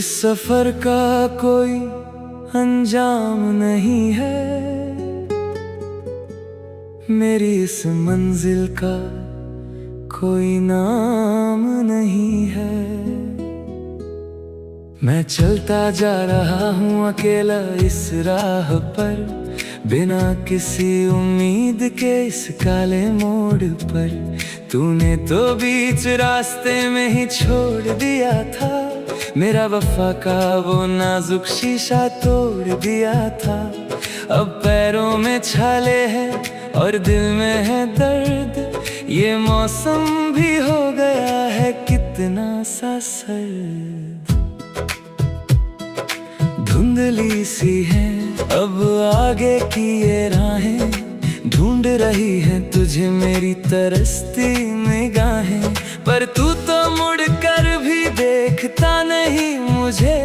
इस सफर का कोई अंजाम नहीं है, मेरी इस मंजिल का कोई नाम नहीं है। मैं चलता जा रहा हूँ अकेला इस राह पर, बिना किसी उम्मीद के इस काले मोड़ पर। तूने तो बीच रास्ते में ही छोड़ दिया था, मेरा वफा का वो नाजुक शीशा तोड़ दिया था। अब पैरों में छाले हैं और दिल में है दर्द, ये मौसम भी हो गया है कितना सा सर्द। धुंधली सी है अब आगे की ये राहें, ढूंढ रही है तुझे मेरी तरसती निगाहें। पर तू तो मुड़ कर भी देखता नहीं मुझे,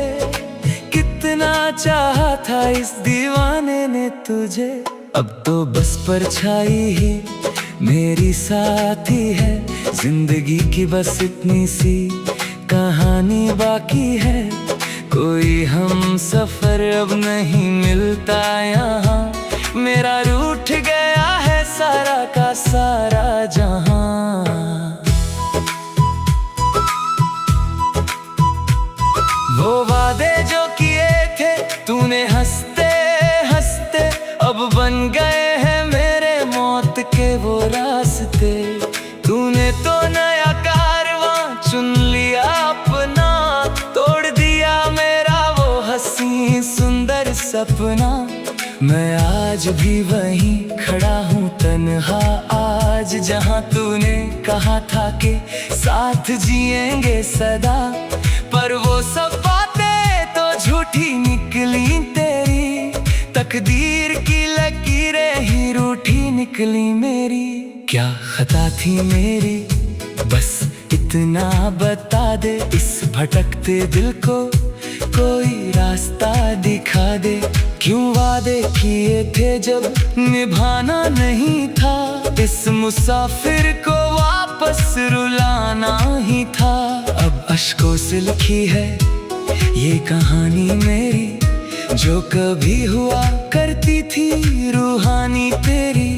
कितना चाहा था इस दीवाने ने तुझे। अब तो बस परछाई ही मेरी साथी है, जिंदगी की बस इतनी सी कहानी बाकी है। कोई हम सफर अब नहीं मिलता यहाँ, मेरा रूठ गया है सारा का सारा जहां। वो वादे जो किए थे तूने हंसते हंसते, अब बन गए हैं मेरे मौत के वो रास्ते। तूने तो नया कारवां चुन लिया अपना, तोड़ दिया मेरा वो हंसी सुंदर सपना। मैं आज भी वहीं खड़ा हूँ तन्हा आज, जहाँ तूने कहा था कि साथ जिएंगे सदा। पर वो सब बातें तो झूठी निकली तेरी, तकदीर की लकीरें ही रूठी निकली मेरी। क्या खता थी मेरी बस इतना बता दे, इस भटकते दिल को कोई रास्ता दिखा दे। क्यों वादे किए थे जब निभाना नहीं था, इस मुसाफिर को वापस रुलाना ही था। अब अश्कों से लिखी है ये कहानी मेरी, जो कभी हुआ करती थी रूहानी तेरी।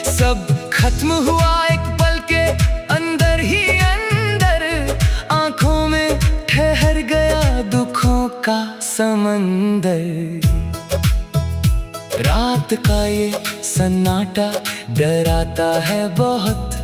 सब खत्म हुआ एक पल के अंदर ही अंदर, आंखों में ठहर गया दुखों का समंदर। रात का ये सन्नाटा डराता है बहुत,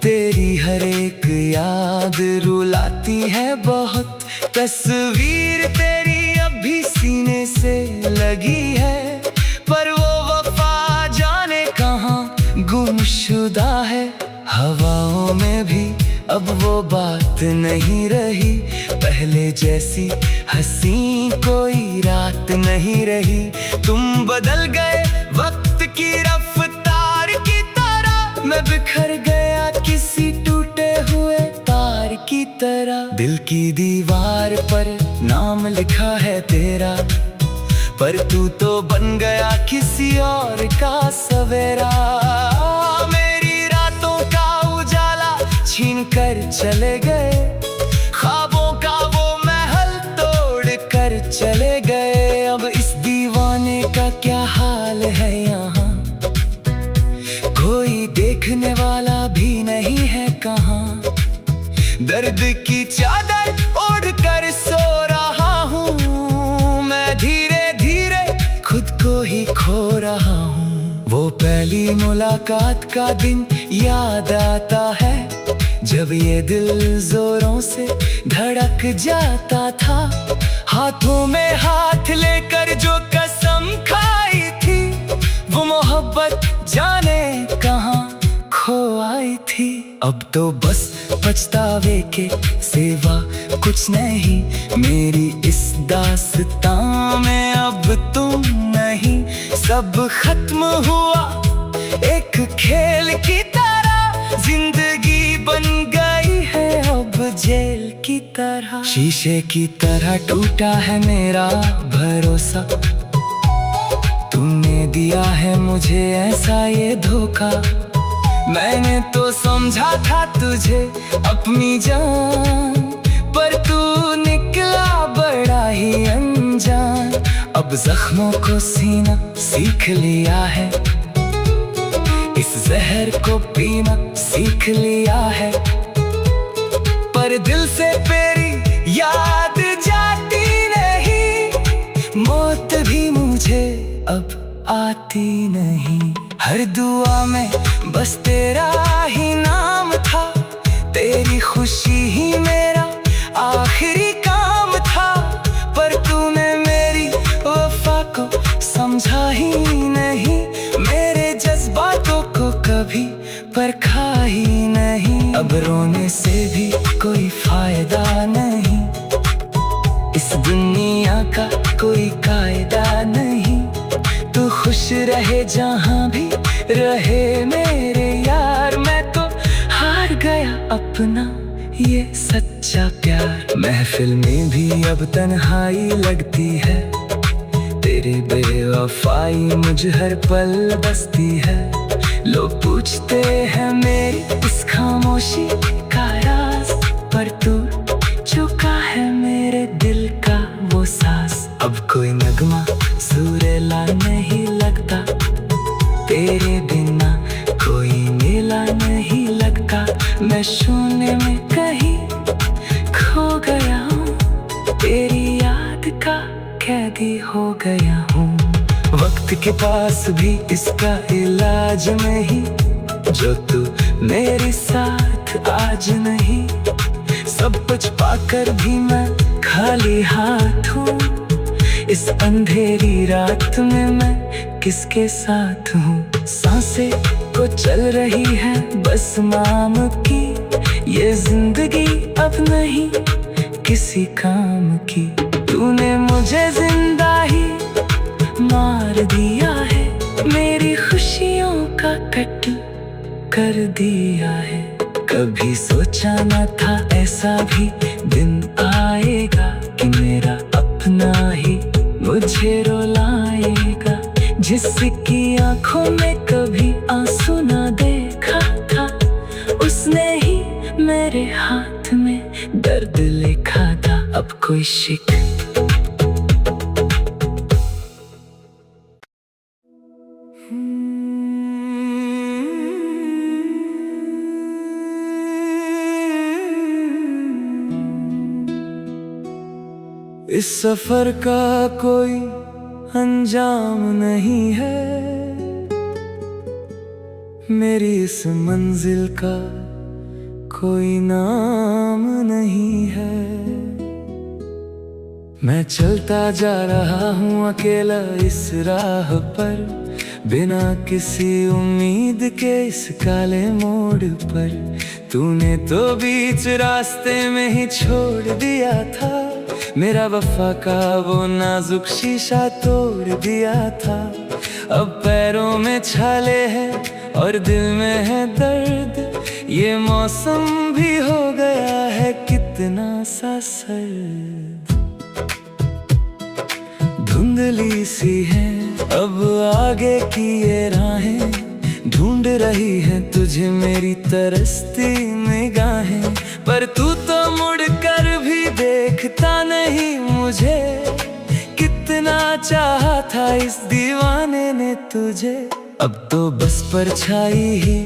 तेरी हर एक याद रुलाती है बहुत। तस्वीर तेरी अब भी सीने से लगी है, पर वो वफा जाने कहाँ गुमशुदा है। हवाओं में भी अब वो बात नहीं रही, पहले जैसी हंसी कोई रात नहीं रही। तुम बदल गए वक्त की रफ्तार की तरह, मैं बिखर गया किसी टूटे हुए तार की तरह। दिल की दीवार पर नाम लिखा है तेरा, पर तू तो बन गया किसी और का सवेरा। मेरी रातों का उजाला छीन कर चले गए, ख्वाबों का वो महल तोड़ कर चले गए। अब इस दीवाने का क्या हाल है यहाँ, कोई देखने वाला भी नहीं है कहाँ। दर्द की चादर ओढ़ कर सो रहा हूँ मैं, धीरे धीरे खुद को ही खो रहा हूँ। वो पहली मुलाकात का दिन याद आता है, जब ये दिल जोरों से धड़क जाता था। हाथों में हाथ लेकर जो कसम खाई थी, वो मोहब्बत जाने कहाँ खो आई थी। अब तो बस पछतावे के सिवा कुछ नहीं, मेरी इस दास्तां में अब तुम नहीं। सब खत्म हुआ एक खेल की तरह, जिंदगी बन गई है अब जेल की तरह। शीशे की तरह टूटा है मेरा भरोसा, तुमने दिया है मुझे ऐसा ये धोखा। मैंने तो समझा था तुझे अपनी जान, पर तू निकला बड़ा ही अनजान। अब जख्मों को सीना सीख लिया है, इस जहर को पीना सीख लिया है। पर दिल से तेरी याद जाती नहीं, मौत भी मुझे अब आती नहीं। हर दुआ में बस तेरा ही नाम था, तेरी खुशी ही मेरा आखिरी काम था। पर तूने मेरी वफा को समझा ही नहीं, मेरे जज्बातों को कभी परखा ही नहीं। अब रोने से भी कोई फायदा नहीं, इस दुनिया का कोई कायदा नहीं। तू खुश रहे जहाँ भी रहे मेरे यार, मैं तो हार गया अपना ये सच्चा प्यार। महफिल में भी अब तन्हाई लगती है, तेरे बेवफाई मुझ हर पल बसती है। लोग पूछते हैं मेरी इस खामोशी का राज, पर तू चुका है मेरे दिल का वो सांस। अब कोई नगमा सुरीला नहीं लगता, तेरे बिना कोई मेला नहीं लगता। मैं शून्य में कहीं खो गया हूँ, तेरी याद का कैदी हो गया हूँ। वक्त के पास भी इसका इलाज नहीं, जो तू मेरे साथ आज नहीं। सब कुछ पाकर भी मैं खाली हाथ हूँ, इस अंधेरी रात में मैं किसके साथ हूँ। सांसें को चल रही है बस नाम की, ये जिंदगी अब नहीं किसी काम की। तूने मुझे जिंदा ही मार दिया है, मेरी खुशियों का कत्ल कर दिया है। कभी सोचा न था ऐसा भी दिन आएगा, कि मेरा अपना ही मुझे रुलाएगा। जिसकी आंखों में कभी आंसू न देखा था, उसने ही मेरे हाथ में दर्द लिखा था। अब कोई शिक इस सफर का कोई अंजाम नहीं है, मेरी इस मंजिल का कोई नाम नहीं है। मैं चलता जा रहा हूँ अकेला इस राह पर, बिना किसी उम्मीद के इस काले मोड़ पर। तूने तो बीच रास्ते में ही छोड़ दिया था, मेरा वफा का वो नाजुक शीशा तोड़ दिया था। अब पैरों में छाले हैं और दिल में है दर्द, ये मौसम भी हो गया है कितना सा सर्द। धुंधली सी है अब आगे की ये राहें, ढूंढ रही है तुझे मेरी तरसती निगाहें। पर तू तो मुड़ कर भी देखता नहीं मुझे, कितना चाहा था इस दीवाने ने तुझे। अब तो बस परछाई ही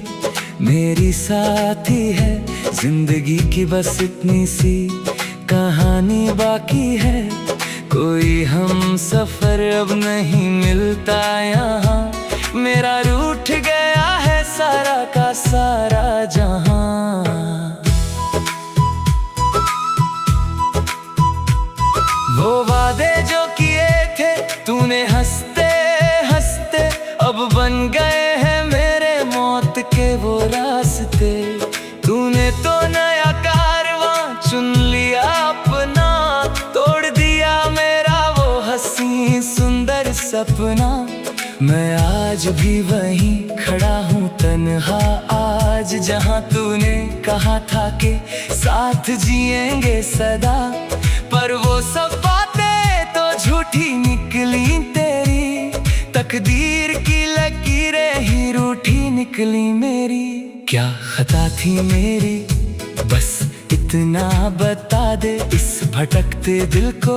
मेरी साथी है, जिंदगी की बस इतनी सी कहानी बाकी है। कोई हम सफर अब नहीं मिलता यहाँ, मेरा रूठ गया है सारा का सारा जहां। वो वादे जो किए थे तूने हंसते हंसते, अब बन गए हैं मेरे मौत के वो रास्ते। तूने तो नया कारवां चुन लिया अपना, तोड़ दिया मेरा वो हंसी सुंदर सपना। मैं आज भी वहीं खड़ा हूँ तन्हा आज, जहाँ तूने कहा था कि साथ जिएंगे सदा। पर वो सब बातें तो झूठी निकली तेरी, तकदीर की लकीरें ही रूठी निकली मेरी। क्या खता थी मेरी, बस इतना बता दे, इस भटकते दिल को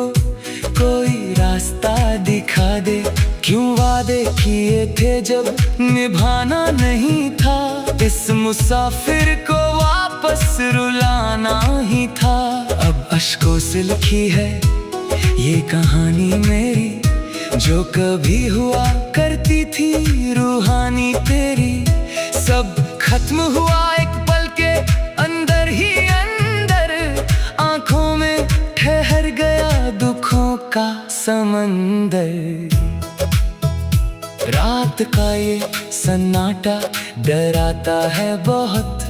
कोई रास्ता दिखा दे। क्यों वादे किए थे जब निभाना नहीं था, इस मुसाफिर को वापस रुलाना ही था। अब अश्कों से लिखी है ये कहानी मेरी, जो कभी हुआ करती थी रूहानी तेरी। सब खत्म हुआ एक पल के अंदर ही अंदर, आंखों में ठहर गया दुखों का समंदर। रात का ये सन्नाटा डराता है बहुत,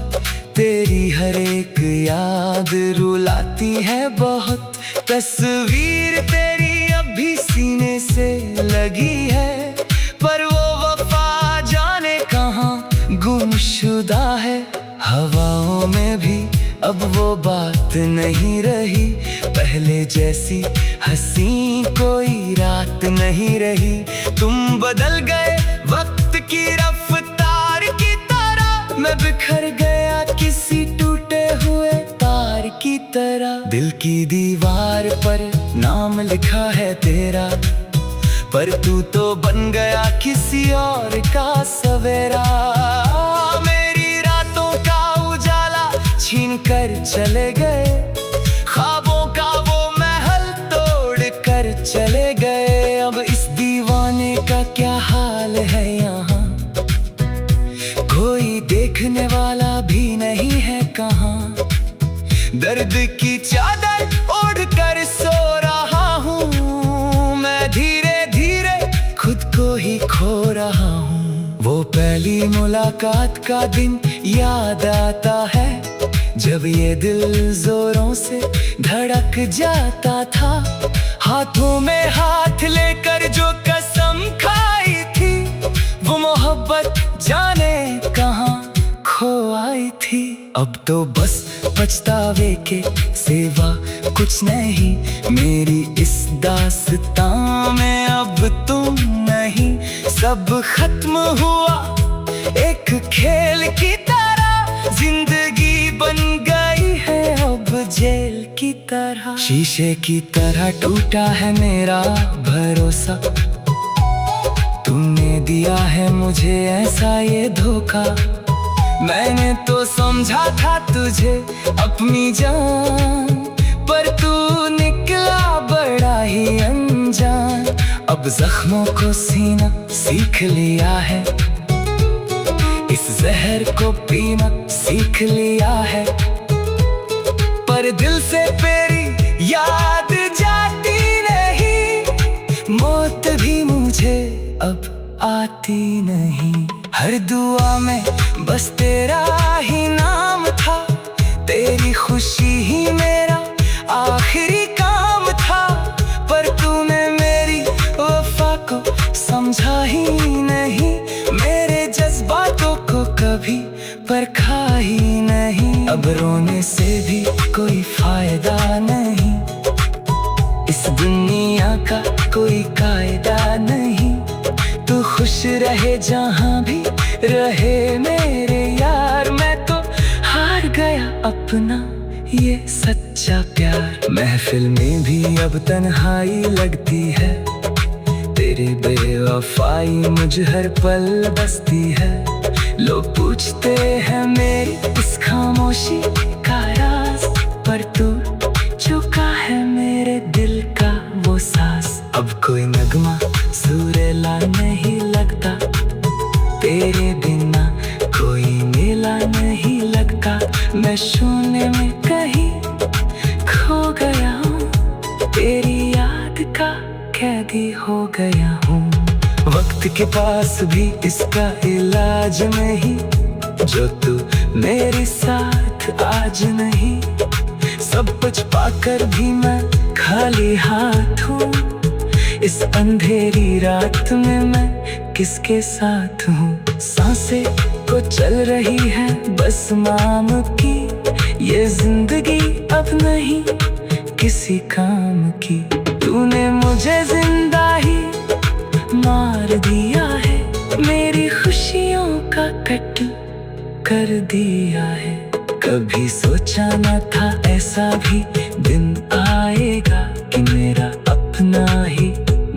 तेरी हर एक याद रुलाती है बहुत। तस्वीर तेरी अभी सीने से लगी है, पर वो वफा जाने कहाँ गुमशुदा है। हवाओं में भी अब वो बात नहीं रही, पहले जैसी हंसी कोई रात नहीं रही। तुम बदल गए वक्त की रफ्तार की तरह, मैं बिखर गया किसी टूटे हुए तार की तरह। दिल की दीवार पर नाम लिखा है तेरा, पर तू तो बन गया किसी और का सवेरा। मेरी रातों का उजाला छीन कर चले गए, ख्वाबों का वो महल तोड़ कर चले गए। अब इस दीवाने का क्या हाल है यहाँ, कोई देखने वाला भी नहीं है कहाँ। दर्द की चादर ओढ़ कर सो रहा हूँ मैं, धीरे धीरे खुद को ही खो रहा हूँ। वो पहली मुलाकात का दिन याद आता है, जब ये दिल जोरों से धड़क जाता था। हाथों में हाथ लेकर जो कसम खाई थी, वो मोहब्बत जाने कहाँ खो आई थी। अब तो बस पछतावे के सिवा कुछ नहीं, मेरी इस दास्तां में अब तुम नहीं। सब खत्म हुआ एक खेल की तरह, जिंदगी बन गई है अब जेल की तरह। शीशे की तरह टूटा है मेरा भरोसा, तुमने दिया है मुझे ऐसा ये धोखा। मैंने तो समझा था तुझे अपनी जान, पर तू निकला बड़ा ही अनजान। अब जख्मों को सीना सीख लिया है, इस जहर को पीना सीख लिया है। पर दिल से तेरी याद जाती नहीं, मौत भी मुझे अब आती नहीं। हर दुआ में बस तेरा ही नाम था, तेरी खुशी ही मेरा आखिरी काम था। पर तूने मेरी वफा को समझा ही नहीं, मेरे जज्बातों को कभी परखा ही नहीं। अब रोने से भी कोई फायदा नहीं, इस दुनिया का कोई कायदा नहीं। तू खुश रहे जहाँ भी रहे मेरे यार, मैं तो हार गया अपना ये सच्चा प्यार। महफिल में भी अब तन्हाई लगती है, तेरे बेवफाई मुझ हर पल बसती है। लोग पूछते हैं मेरी इस खामोशी का राज, पर तू चुका है मेरे दिल का वो सांस। अब कोई नगमा सुरेला नहीं लगता, तेरे बिना कोई मेला नहीं लगता। मैं शून्य में कहीं खो गया हूँ, तेरी याद का कैदी हो गया हूँ। वक्त के पास भी इसका इलाज नहीं, जो तू मेरे साथ आज नहीं। सब कुछ पाकर भी मैं खाली हाथ हूँ, इस अंधेरी रात में मैं किसके साथ हूँ। सांसें को चल रही है बस नाम की, ये जिंदगी अब नहीं किसी काम की। तूने मुझे जिंदा ही मार दिया है, मेरी खुशियों का कत्ल कर दिया है। कभी सोचा न था ऐसा भी दिन आएगा कि मेरा अपना ही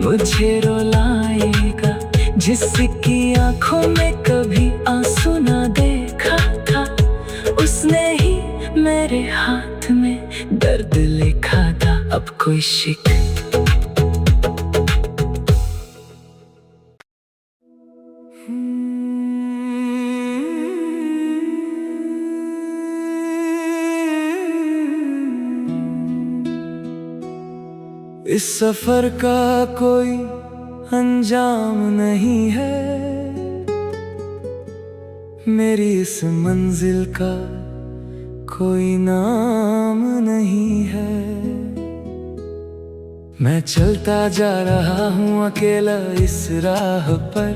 मुझे रुलाएगा। जिसकी आंखों में कभी आंसू ना देखा था, उसने ही मेरे हाथ में दर्द लिखा था। अब कोई शिक इस सफर का कोई अंजाम नहीं है, मेरी इस मंजिल का कोई नाम नहीं है। मैं चलता जा रहा हूँ अकेला इस राह पर,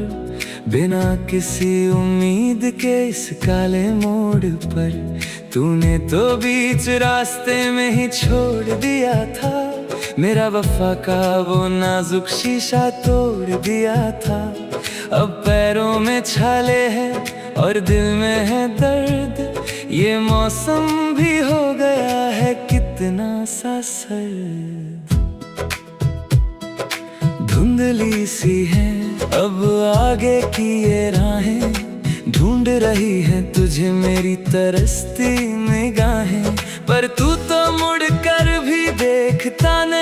बिना किसी उम्मीद के इस काले मोड़ पर। तूने तो बीच रास्ते में ही छोड़ दिया था, मेरा वफा का वो नाजुक शीशा तोड़ दिया था। अब पैरों में छाले हैं और दिल में है दर्द, ये मौसम भी हो गया है कितना सा सर्द। धुंधली सी है अब आगे की ये राहें, ढूंढ रही है तुझे मेरी तरसती निगाहें। पर तू तो मुड़ कर भी देखता नहीं।